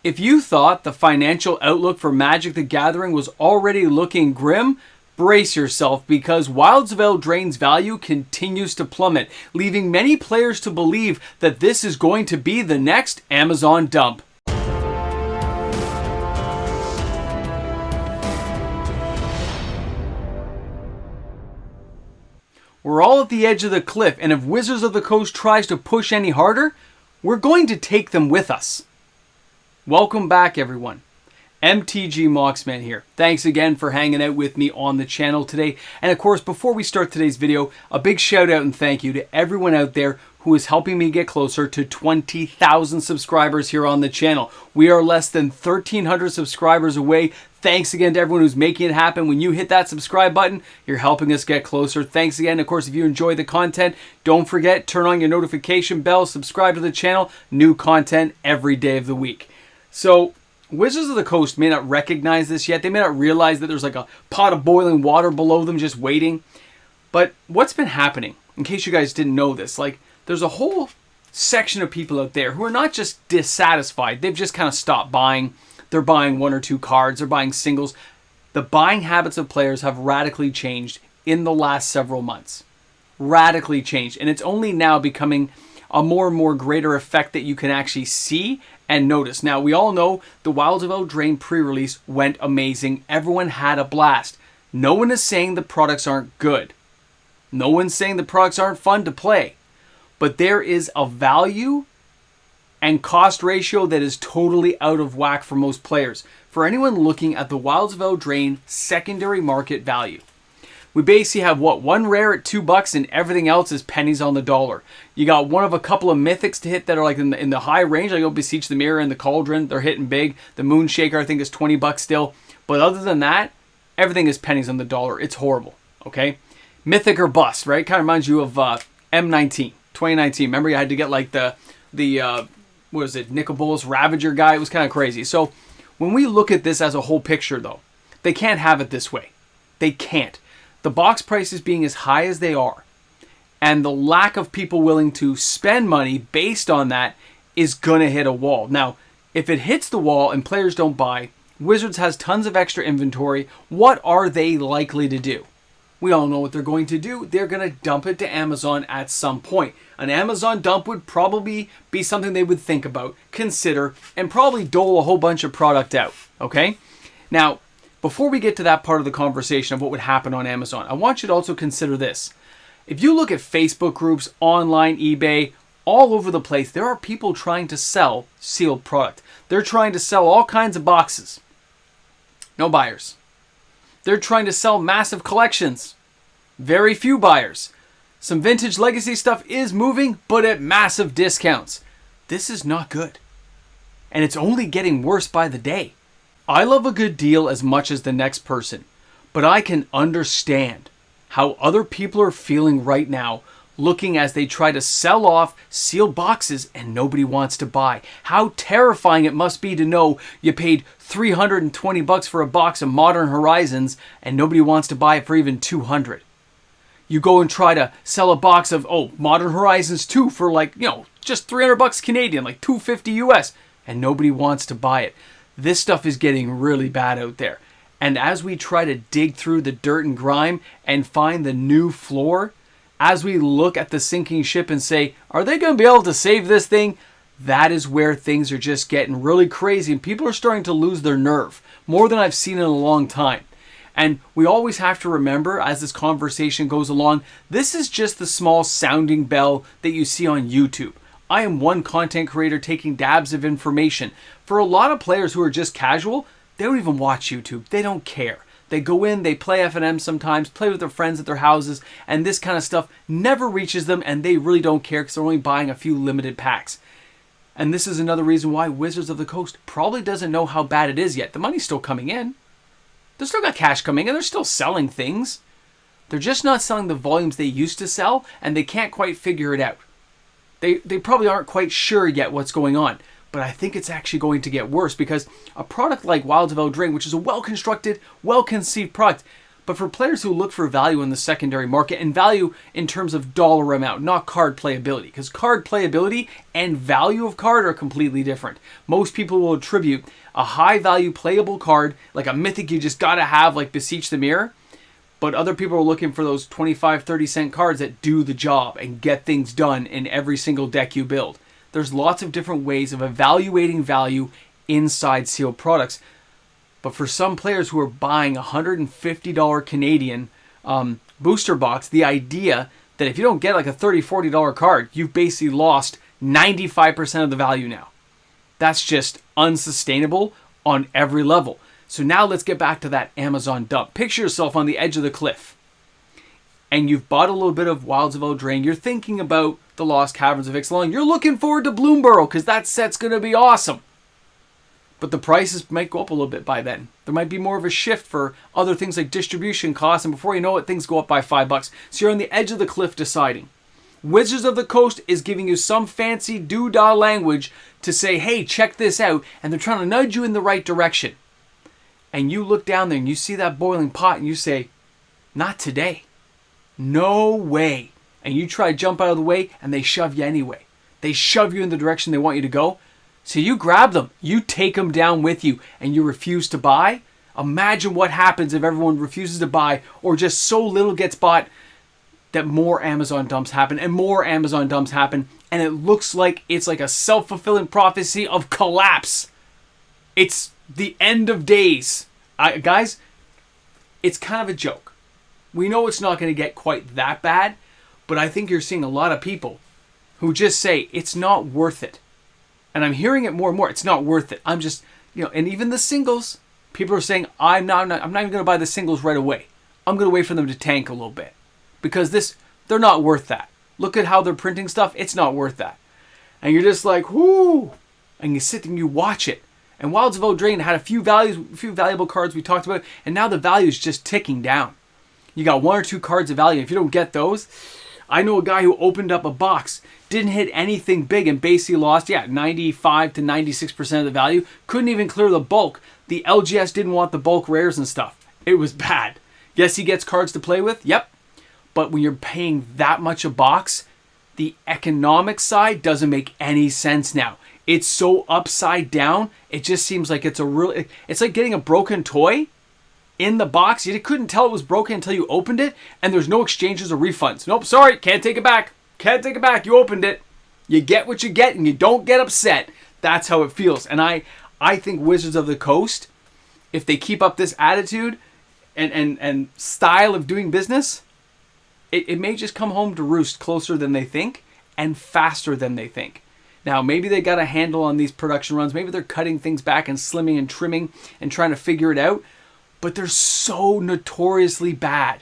If you thought the financial outlook for Magic the Gathering was already looking grim, brace yourself because Wilds of Eldraine's value continues to plummet, leaving many players to believe that this is going to be the next Amazon dump. We're all at the edge of the cliff, and if Wizards of the Coast tries to push any harder, we're going to take them with us. Welcome back, everyone. MTG Moxman here. Thanks again for hanging out with me on the channel today. And of course, before we start today's video, a big shout out and thank you to everyone out there who is helping me get closer to 20,000 subscribers here on the channel. We are less than 1,300 subscribers away. Thanks again to everyone who's making it happen. When you hit that subscribe button, you're helping us get closer. Thanks again. Of course, if you enjoy the content, don't forget, turn on your notification bell, subscribe to the channel. New content every day of the week. So, Wizards of the Coast may not recognize this yet. They may not realize that there's like a pot of boiling water below them just waiting. But what's been happening, in case you guys didn't know this, like there's a whole section of people out there who are not just dissatisfied. They've just kind of stopped buying. They're buying one or two cards. They're buying singles. The buying habits of players have radically changed in the last several months. Radically changed. And it's only now becoming a more and more greater effect that you can actually see and notice. Now, we all know the Wilds of Eldraine pre-release went amazing. Everyone had a blast. No one is saying the products aren't good. No one's saying the products aren't fun to play. But there is a value and cost ratio that is totally out of whack for most players. For anyone looking at the Wilds of Eldraine secondary market value, we basically have one rare at $2 and everything else is pennies on the dollar. You got one of a couple of mythics to hit that are like in the high range, like Beseech the Mirror and the Cauldron. They're hitting big. The Moonshaker, I think, is $20 still. But other than that, everything is pennies on the dollar. It's horrible. Okay, mythic or bust, right? Kind of reminds you of M19 2019. Remember, you had to get like the what was it, Nicobolus Ravager guy. It was kind of crazy. So when we look at this as a whole picture, though, they can't have it this way. They can't. The box prices being as high as they are, and the lack of people willing to spend money based on that is going to hit a wall. Now, if it hits the wall and players don't buy, Wizards has tons of extra inventory. What are they likely to do? We all know what they're going to do. They're going to dump it to Amazon at some point. An Amazon dump would probably be something they would think about, consider, and probably dole a whole bunch of product out. Okay? Now, before we get to that part of the conversation of what would happen on Amazon, I want you to also consider this. If you look at Facebook groups, online, eBay, all over the place, there are people trying to sell sealed product. They're trying to sell all kinds of boxes. No buyers. They're trying to sell massive collections. Very few buyers. Some vintage legacy stuff is moving, but at massive discounts. This is not good. And it's only getting worse by the day. I love a good deal as much as the next person, but I can understand how other people are feeling right now, looking as they try to sell off sealed boxes and nobody wants to buy. How terrifying it must be to know you paid $320 for a box of Modern Horizons and nobody wants to buy it for even $200. You go and try to sell a box of Modern Horizons 2 for just $300 Canadian, like $250 US, and nobody wants to buy it. This stuff is getting really bad out there. And as we try to dig through the dirt and grime and find the new floor, as we look at the sinking ship and say, are they going to be able to save this thing? That is where things are just getting really crazy and people are starting to lose their nerve, more than I've seen in a long time. And we always have to remember, as this conversation goes along, this is just the small sounding bell that you see on YouTube. I am one content creator taking dabs of information. For a lot of players who are just casual, they don't even watch YouTube. They don't care. They go in, they play F&M sometimes, play with their friends at their houses, and this kind of stuff never reaches them, and they really don't care because they're only buying a few limited packs. And this is another reason why Wizards of the Coast probably doesn't know how bad it is yet. The money's still coming in. They've still got cash coming in. They're still selling things. They're just not selling the volumes they used to sell, and they can't quite figure it out. They probably aren't quite sure yet what's going on. But I think it's actually going to get worse because a product like Wilds of Eldraine, which is a well-constructed, well-conceived product, But for players who look for value in the secondary market, and value in terms of dollar amount, not card playability, because card playability and value of card are completely different. Most people will attribute a high value playable card, like a mythic you just gotta have, like Beseech the Mirror, but other people are looking for those 25, 30-cent cards that do the job and get things done in every single deck you build. There's lots of different ways of evaluating value inside sealed products. But for some players who are buying a $150 Canadian booster box, the idea that if you don't get like a $30, $40 card, you've basically lost 95% of the value now. That's just unsustainable on every level. So now let's get back to that Amazon dump. Picture yourself on the edge of the cliff. And you've bought a little bit of Wilds of Eldraine. You're thinking about the Lost Caverns of Ixalan. You're looking forward to Bloomburrow because that set's going to be awesome. But the prices might go up a little bit by then. There might be more of a shift for other things like distribution costs. And before you know it, things go up by $5. So you're on the edge of the cliff deciding. Wizards of the Coast is giving you some fancy doodah language to say, hey, check this out. And they're trying to nudge you in the right direction. And you look down there and you see that boiling pot and you say, not today. No way. And you try to jump out of the way and they shove you anyway. They shove you in the direction they want you to go. So you grab them. You take them down with you and you refuse to buy. Imagine what happens if everyone refuses to buy or just so little gets bought that more Amazon dumps happen and more Amazon dumps happen. And it looks like it's like a self-fulfilling prophecy of collapse. It's the end of days. Guys, it's kind of a joke. We know it's not going to get quite that bad, but I think you're seeing a lot of people who just say it's not worth it. And I'm hearing it more and more. It's not worth it. I'm just, and even the singles, people are saying, I'm not even going to buy the singles right away. I'm going to wait for them to tank a little bit because they're not worth that. Look at how they're printing stuff. It's not worth that. And you're just like, whoo, and you sit and you watch it. And Wilds of Eldraine had a few valuable cards we talked about, and now the value is just ticking down. You got 1 or 2 cards of value. If you don't get those, I know a guy who opened up a box, didn't hit anything big, and basically lost, 95 to 96% of the value. Couldn't even clear the bulk. The LGS didn't want the bulk rares and stuff. It was bad. Yes, he gets cards to play with. Yep. But when you're paying that much a box, the economic side doesn't make any sense now. It's so upside down. It just seems like it's like getting a broken toy in the box. You couldn't tell it was broken until you opened it, and there's no exchanges or refunds. Nope, sorry, can't take it back. Can't take it back. You opened it. You get what you get, and you don't get upset. That's how it feels. And I think Wizards of the Coast, if they keep up this attitude and style of doing business, it may just come home to roost closer than they think and faster than they think. Now, maybe they got a handle on these production runs. Maybe they're cutting things back and slimming and trimming and trying to figure it out. But they're so notoriously bad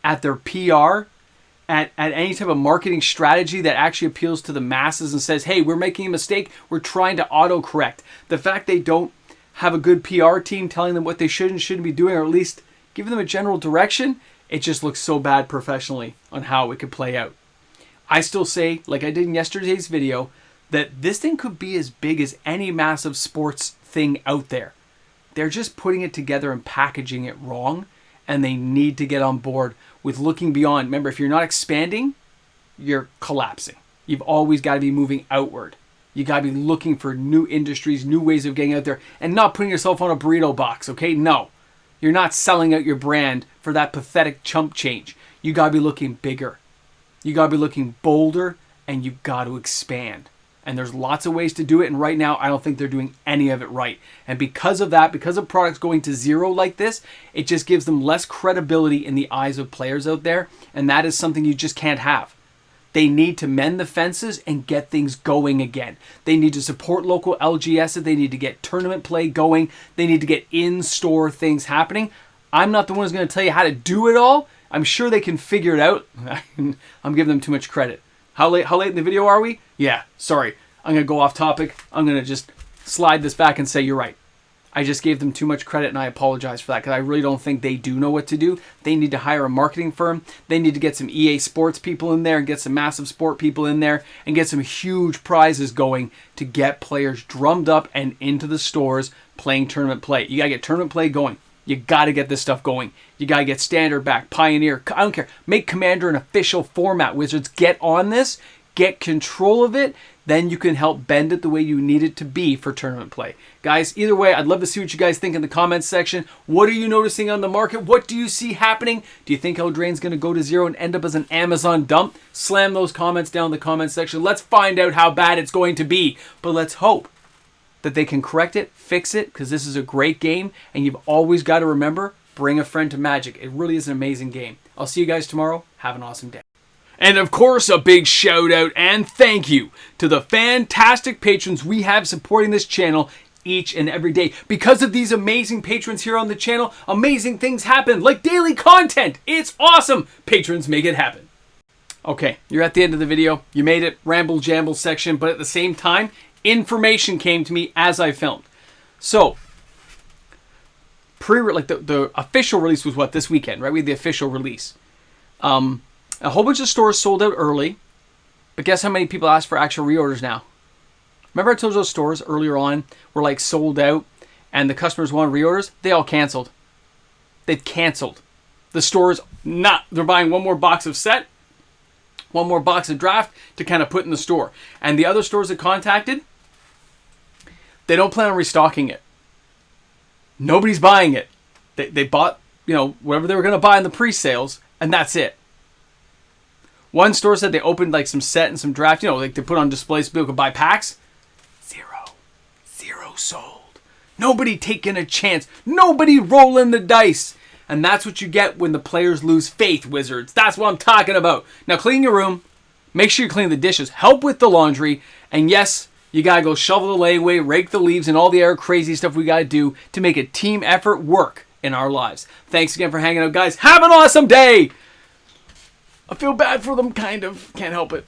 at their PR, at any type of marketing strategy that actually appeals to the masses and says, hey, we're making a mistake. We're trying to autocorrect. The fact they don't have a good PR team telling them what they should and shouldn't be doing, or at least giving them a general direction, it just looks so bad professionally on how it could play out. I still say, like I did in yesterday's video, that this thing could be as big as any massive sports thing out there. They're just putting it together and packaging it wrong, and they need to get on board with looking beyond. Remember, if you're not expanding, you're collapsing. You've always got to be moving outward. You got to be looking for new industries, new ways of getting out there, and not putting yourself on a burrito box, okay? No. You're not selling out your brand for that pathetic chump change. You got to be looking bigger. You got to be looking bolder, and you got to expand. And there's lots of ways to do it. And right now, I don't think they're doing any of it right. And because of that, because of products going to zero like this, it just gives them less credibility in the eyes of players out there. And that is something you just can't have. They need to mend the fences and get things going again. They need to support local LGSs. They need to get tournament play going. They need to get in-store things happening. I'm not the one who's going to tell you how to do it all. I'm sure they can figure it out. I'm giving them too much credit. How late in the video are we? Yeah, sorry. I'm going to go off topic. I'm going to just slide this back and say you're right. I just gave them too much credit, and I apologize for that because I really don't think they do know what to do. They need to hire a marketing firm. They need to get some EA Sports people in there and get some massive sport people in there and get some huge prizes going to get players drummed up and into the stores playing tournament play. You got to get tournament play going. You got to get this stuff going. You got to get Standard back, Pioneer. I don't care. Make Commander an official format, Wizards. Get on this. Get control of it. Then you can help bend it the way you need it to be for tournament play. Guys, either way, I'd love to see what you guys think in the comments section. What are you noticing on the market? What do you see happening? Do you think Eldraine's going to go to 0 and end up as an Amazon dump? Slam those comments down in the comments section. Let's find out how bad it's going to be. But let's hope that they can correct it, fix it, because this is a great game, and you've always got to remember, bring a friend to Magic. It really is an amazing game. I'll see you guys tomorrow. Have an awesome day. And of course, a big shout out and thank you to the fantastic patrons we have supporting this channel each and every day. Because of these amazing patrons here on the channel, amazing things happen, like daily content. It's awesome. Patrons make it happen. Okay, you're at the end of the video. You made it, ramble jamble section, but at the same time, information came to me as I filmed. So, the official release was what, this weekend, right? We had the official release. A whole bunch of stores sold out early, but guess how many people asked for actual reorders now? Remember I told you those stores earlier on were like sold out and the customers wanted reorders? They all canceled. They've canceled. The stores they're buying one more box of set, one more box of draft to kind of put in the store. And the other stores that contacted, they don't plan on restocking it. Nobody's buying it. They bought, whatever they were going to buy in the pre-sales, and that's it. One store said they opened like some set and some draft, like they put on display so people could buy packs. Zero sold. Nobody taking a chance. Nobody rolling the dice. And that's what you get when the players lose faith, Wizards. That's what I'm talking about. Now clean your room. Make sure you clean the dishes. Help with the laundry. And yes, you gotta go shovel the layaway, rake the leaves, and all the other crazy stuff we gotta do to make a team effort work in our lives. Thanks again for hanging out, guys. Have an awesome day! I feel bad for them, kind of. Can't help it.